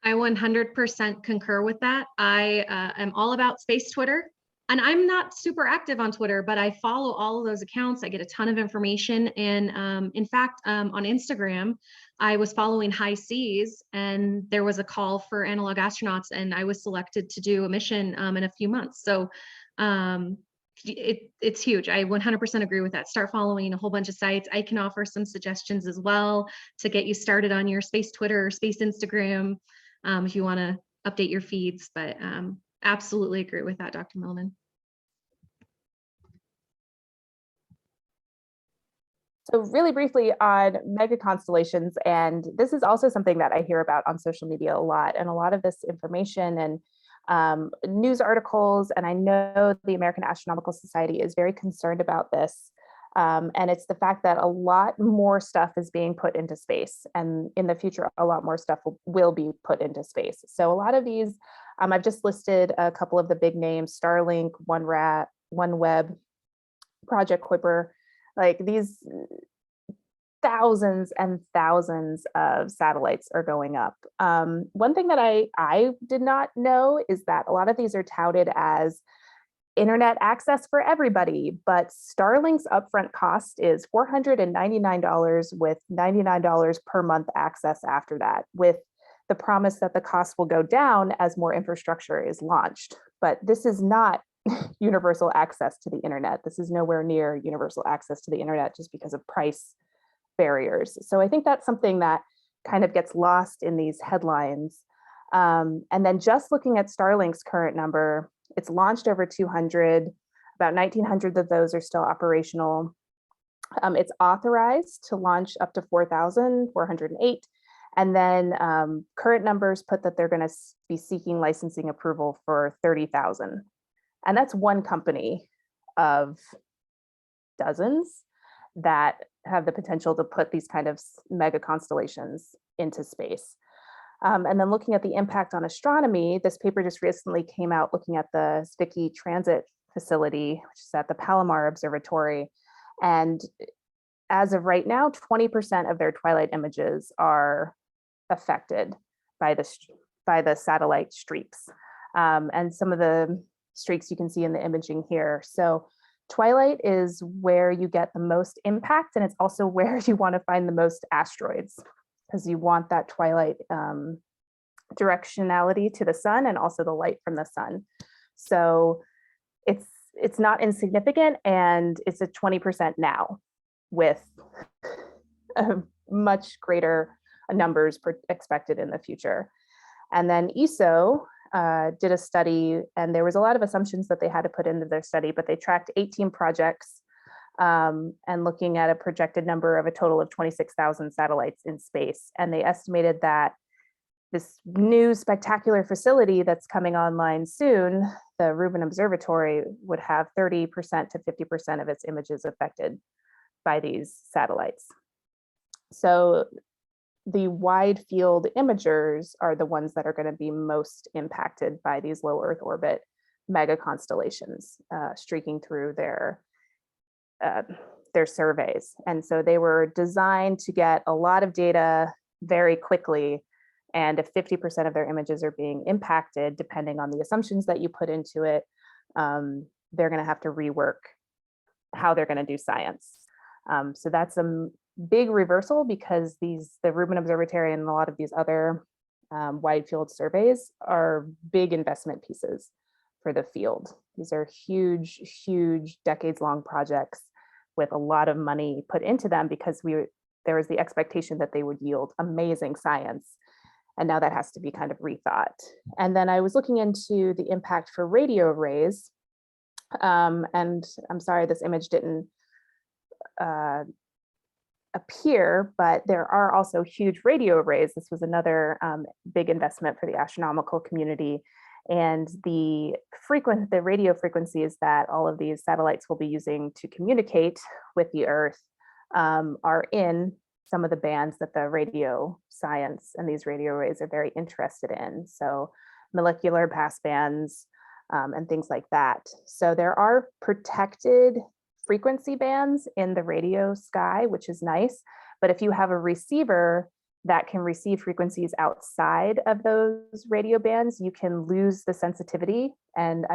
I 100% concur with that. I am all about space Twitter. And I'm not super active on Twitter, but I follow all of those accounts. I get a ton of information. And in fact, on Instagram, I was following High Seas, and there was a call for analog astronauts, and I was selected to do a mission in a few months. So it's huge. I 100% agree with that. Start following a whole bunch of sites. I can offer some suggestions as well to get you started on your space Twitter or space Instagram if you want to update your feeds. But absolutely agree with that, Dr. Millman. So really briefly on mega constellations, and this is also something that I hear about on social media a lot, and a lot of this information and news articles, and I know the American Astronomical Society is very concerned about this. And it's the fact that a lot more stuff is being put into space, and in the future, a lot more stuff will be put into space. So a lot of these, I've just listed a couple of the big names: Starlink, OneWeb, Project Kuiper. Like, these thousands and thousands of satellites are going up. One thing that I did not know is that a lot of these are touted as internet access for everybody, but Starlink's upfront cost is $499 with $99 per month access after that, with the promise that the cost will go down as more infrastructure is launched. But this is not universal access to the internet. This is nowhere near universal access to the internet just because of price barriers. So I think that's something that kind of gets lost in these headlines. And then just looking at Starlink's current number, it's launched over 200, about 1,900 of those are still operational. It's authorized to launch up to 4,408. And then current numbers put that they're going to be seeking licensing approval for 30,000. And that's one company of dozens that have the potential to put these kind of mega constellations into space. And then looking at the impact on astronomy, this paper just recently came out looking at the Zwicky Transit Facility, which is at the Palomar Observatory. And as of right now, 20% of their twilight images are affected by the satellite streaks. And some of the streaks you can see in the imaging here. So twilight is where you get the most impact, and it's also where you want to find the most asteroids, because you want that twilight directionality to the sun and also the light from the sun. So it's not insignificant, and it's a 20% now, with much greater numbers expected in the future. And then ESO did a study, and there was a lot of assumptions that they had to put into their study, but they tracked 18 projects and looking at a projected number of a total of 26,000 satellites in space. And they estimated that this new spectacular facility that's coming online soon, the Rubin Observatory, would have 30% to 50% of its images affected by these satellites. So the wide field imagers are the ones that are going to be most impacted by these low Earth orbit mega constellations streaking through their surveys. And so they were designed to get a lot of data very quickly. And if 50% of their images are being impacted, depending on the assumptions that you put into it, they're going to have to rework how they're going to do science. So that's a big reversal, because the Rubin Observatory and a lot of these other wide field surveys are big investment pieces for the field. These are huge, huge decades-long projects with a lot of money put into them, because there was the expectation that they would yield amazing science. And now that has to be kind of rethought. And then I was looking into the impact for radio arrays. And I'm sorry, this image didn't appear, but there are also huge radio arrays. This was another big investment for the astronomical community. And the radio frequencies that all of these satellites will be using to communicate with the Earth are in some of the bands that the radio science and these radio arrays are very interested in. So molecular passbands and things like that. So there are protected frequency bands in the radio sky, which is nice. But if you have a receiver that can receive frequencies outside of those radio bands, you can lose the sensitivity. And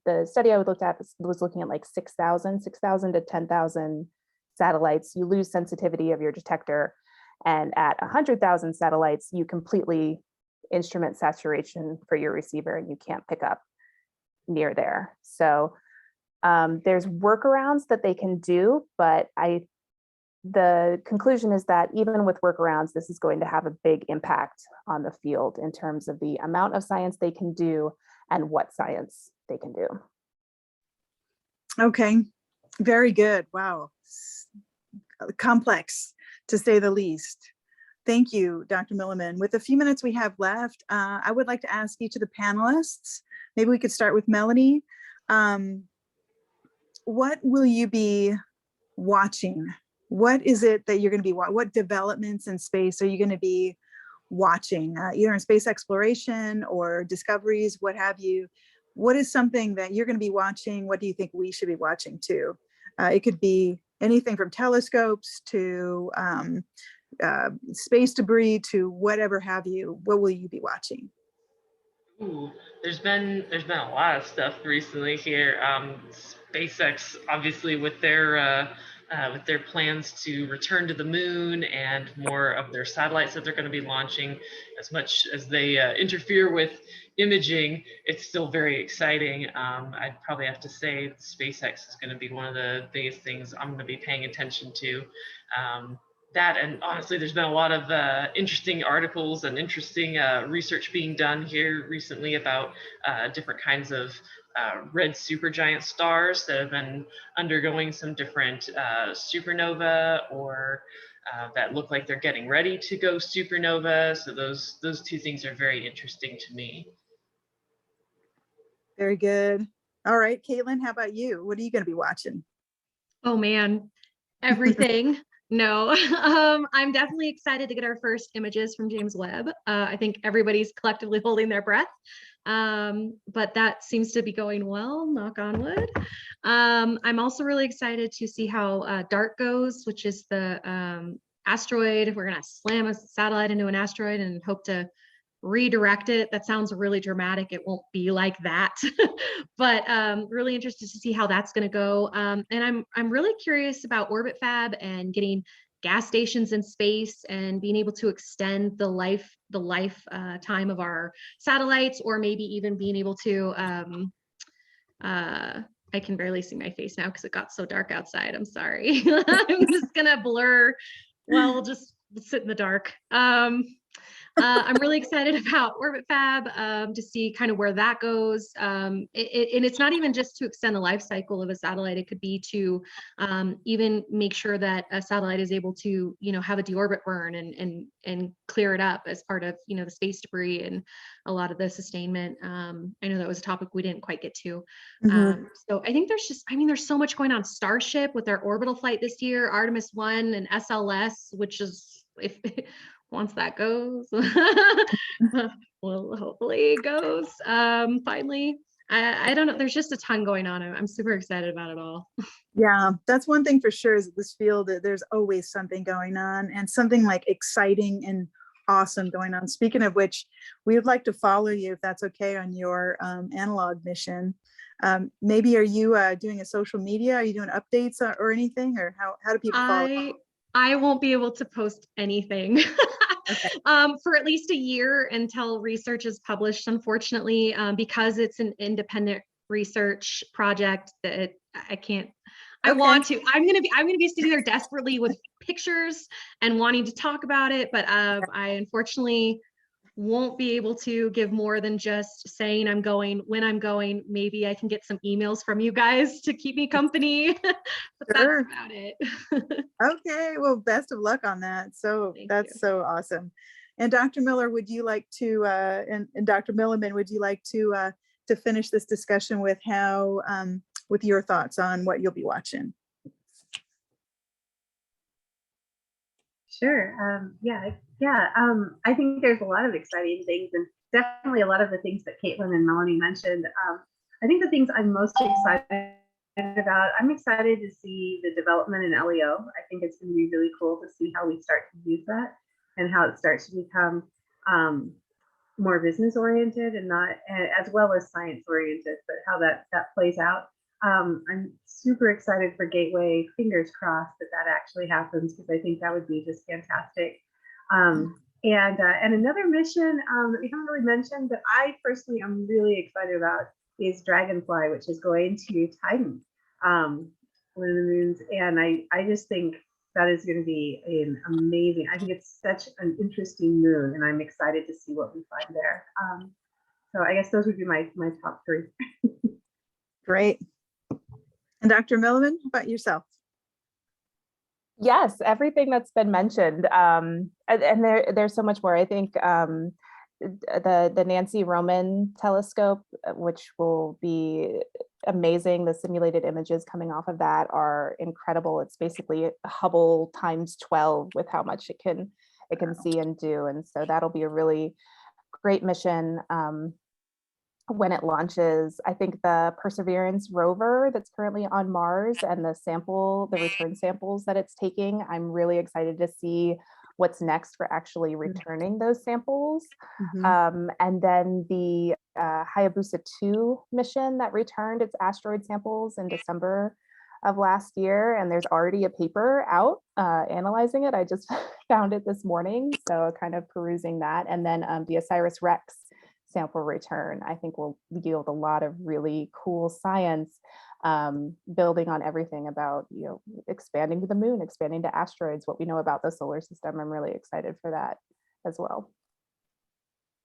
the study I looked at was looking at like 6,000 to 10,000 satellites. You lose sensitivity of your detector. And at 100,000 satellites, you completely instrument saturation for your receiver and you can't pick up near there. So there's workarounds that they can do, but the conclusion is that even with workarounds, this is going to have a big impact on the field in terms of the amount of science they can do and what science they can do. Okay, very good. Wow, complex to say the least. Thank you, Dr. Milliman. With the few minutes we have left, I would like to ask each of the panelists, maybe we could start with Melanie. What will you be watching? What is it that you're going to be, what developments in space are you going to be watching, either in space exploration or discoveries, what have you? What is something that you're going to be watching? What do you think we should be watching too? It could be anything from telescopes to space debris to whatever have you. What will you be watching? Ooh, there's been a lot of stuff recently here. SpaceX, obviously, with their plans to return to the moon and more of their satellites that they're going to be launching. As much as they interfere with imaging, it's still very exciting. I'd probably have to say SpaceX is going to be one of the biggest things I'm going to be paying attention to. That, and honestly, there's been a lot of interesting articles and interesting research being done here recently about different kinds of red supergiant stars that have been undergoing some different supernova, or that look like they're getting ready to go supernova. So those two things are very interesting to me. Very good. All right, Caitlin, how about you? What are you going to be watching? Oh man, everything. No, I'm definitely excited to get our first images from James Webb. I think everybody's collectively holding their breath, but that seems to be going well, knock on wood. I'm also really excited to see how DART goes, which is the asteroid. We're gonna slam a satellite into an asteroid and hope to redirect it. That sounds really dramatic. It won't be like that, but really interested to see how that's going to go. And I'm really curious about orbit fab and getting gas stations in space and being able to extend the life time of our satellites, or maybe even being able to I can barely see my face now because it got so dark outside. I'm sorry. I'm just gonna blur. Well, we'll just sit in the dark. I'm really excited about Orbit Fab to see kind of where that goes. And it's not even just to extend the life cycle of a satellite. It could be to even make sure that a satellite is able to, have a deorbit burn and clear it up as part of, the space debris and a lot of the sustainment. I know that was a topic we didn't quite get to. So I think there's so much going on. Starship with their orbital flight this year, Artemis 1 and SLS, which is, if once that goes, well, hopefully it goes. Finally, I don't know. There's just a ton going on. I'm super excited about it all. Yeah, that's one thing for sure is this field, there's always something going on and something like exciting and awesome going on. Speaking of which, we would like to follow you, if that's okay, on your analog mission. Maybe are you doing a social media? Are you doing updates or anything? Or how do people follow? I won't be able to post anything Okay. For at least a year until research is published, unfortunately, because it's an independent research project that I can't. I want to. I'm gonna be sitting there desperately with pictures and wanting to talk about it, but I unfortunately won't be able to give more than just saying I'm going, when I'm going. Maybe I can get some emails from you guys to keep me company, but Sure. that's about it. Okay, well, best of luck on that. So that's so awesome. And Dr. Miller, would you like to, and Dr. Milliman, would you like to finish this discussion with how, with your thoughts on what you'll be watching? Sure. I think there's a lot of exciting things, and definitely a lot of the things that Caitlin and Melanie mentioned. I think the things I'm most excited about, I'm excited to see the development in LEO. I think it's going to be really cool to see how we start to use that. and how it starts to become more business oriented and not as well as science oriented, but how that plays out. I'm super excited for Gateway. Fingers crossed that actually happens, because I think that would be just fantastic. And another mission that we haven't really mentioned, but I personally am really excited about, is Dragonfly, which is going to Titan, one of the moons. And I just think that is going to be an amazing, I think it's such an interesting moon, and I'm excited to see what we find there. So I guess those would be my top three. Great. And Dr. Milliman, how about yourself? Yes, everything that's been mentioned, and there's so much more. I think the Nancy Roman telescope, which will be amazing. The simulated images coming off of that are incredible. It's basically Hubble times 12 with how much it can see and do, and so that'll be a really great mission. When it launches. I think the Perseverance rover that's currently on Mars and the return samples that it's taking, I'm really excited to see what's next for actually returning those samples. And then the Hayabusa 2 mission that returned its asteroid samples in December of last year, and there's already a paper out analyzing it. I just found it this morning, so kind of perusing that. And then the OSIRIS-REx sample return, I think, will yield a lot of really cool science, building on everything about, expanding to the moon, expanding to asteroids, what we know about the solar system. I'm really excited for that as well.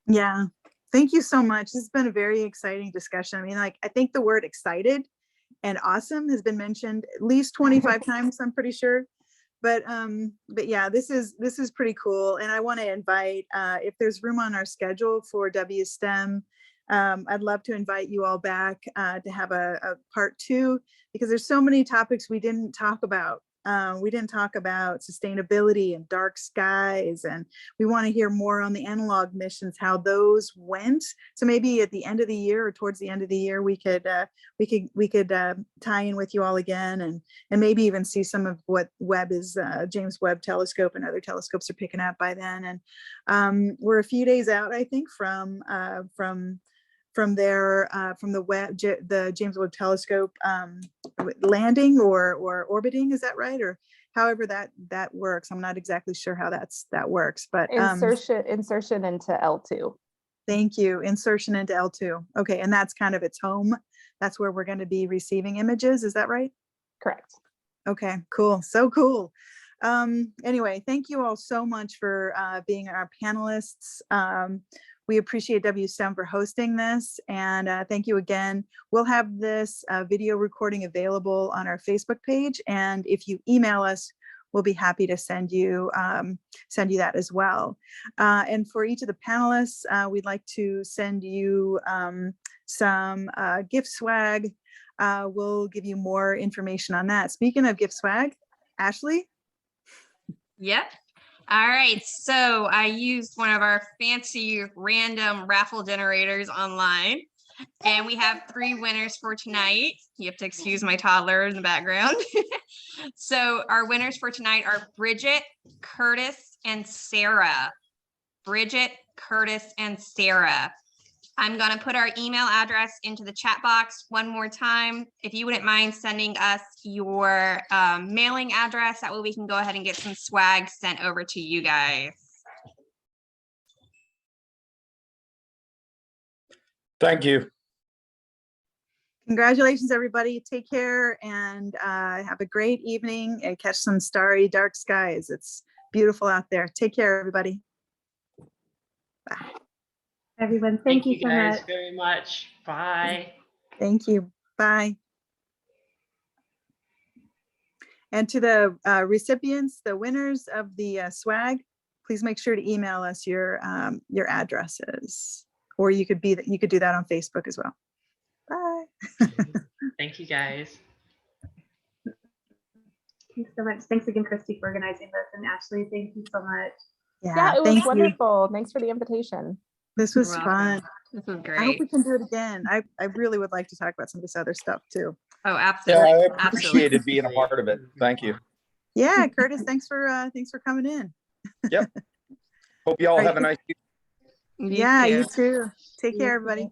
Yeah, thank you so much. This has been a very exciting discussion. I mean, I think the word excited and awesome has been mentioned at least 25 times, I'm pretty sure. But yeah, this is pretty cool. And I want to invite, if there's room on our schedule for wSTEM, I'd love to invite you all back to have a part 2, because there's so many topics we didn't talk about. We didn't talk about sustainability and dark skies, and we want to hear more on the analog missions, how those went. So maybe at the end of the year or towards the end of the year, we could tie in with you all again, and maybe even see some of what James Webb Telescope and other telescopes are picking up by then. And we're a few days out, I think, from the James Webb Telescope landing or orbiting, is that right? Or however that works. I'm not exactly sure how that works, but insertion into L2. Thank you. Insertion into L2. Okay, and that's kind of its home. That's where we're going to be receiving images. Is that right? Correct. Okay, cool. So cool. Anyway, thank you all so much for being our panelists. We appreciate wSTEM for hosting this, and thank you again. We'll have this video recording available on our Facebook page, and if you email us, we'll be happy to send you that as well. And for each of the panelists, we'd like to send you some gift swag. We'll give you more information on that. Speaking of gift swag, Ashley? Yep. All right, so I used one of our fancy random raffle generators online, and we have 3 winners for tonight. You have to excuse my toddler in the background. So our winners for tonight are Bridget, Curtis, and Sarah. Bridget, Curtis, and Sarah. I'm going to put our email address into the chat box one more time. If you wouldn't mind sending us your mailing address, that way we can go ahead and get some swag sent over to you guys. Thank you. Congratulations, everybody. Take care and have a great evening and catch some starry, dark skies. It's beautiful out there. Take care, everybody. Bye. Everyone, thank you so guys much. very much. Bye. Thank you. Bye. And to the recipients, the winners of the swag, please make sure to email us your addresses, or you could do that on Facebook as well. Bye. Thank you, guys. Thanks so much. Thanks again, Christy, for organizing this, and Ashley, thank you so much. Yeah, it was wonderful. Thanks for the invitation. This was fun. This was great. I hope we can do it again. I really would like to talk about some of this other stuff too. Oh, absolutely. Yeah, I appreciated being a part of it. Thank you. Yeah, Curtis, thanks for coming in. Yep. Hope you all Right. have a nice Yeah, you too. Take care, everybody.